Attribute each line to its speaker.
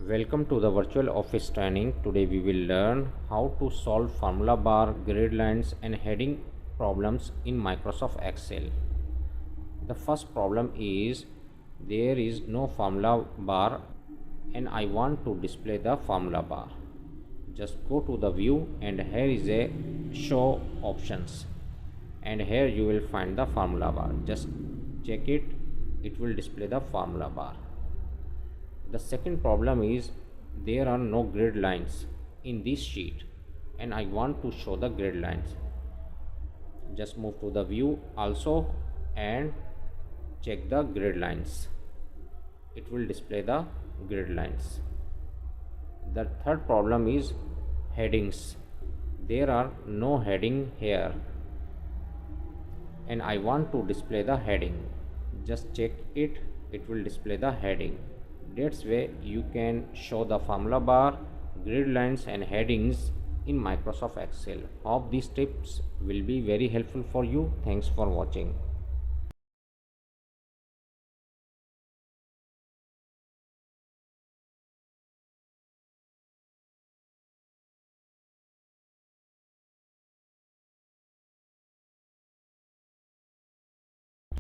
Speaker 1: Welcome to the virtual office training. Today we will learn how to solve formula bar, grid lines and heading problems in Microsoft Excel. The first problem is there is no formula bar and I want to display the formula bar. Just go to the view and here is a show options and here you will find the formula bar. Just check it, it will display the formula bar. The second problem is there are no grid lines in this sheet and I want to show the grid lines. Just move to the view also and check the grid lines. It will display the grid lines. The third problem is headings. There are no heading here and I want to display the heading. Just check it, it will display the heading. That's way you can show the formula bar, grid lines and headings in Microsoft Excel. Hope these tips will be very helpful for you. Thanks for watching.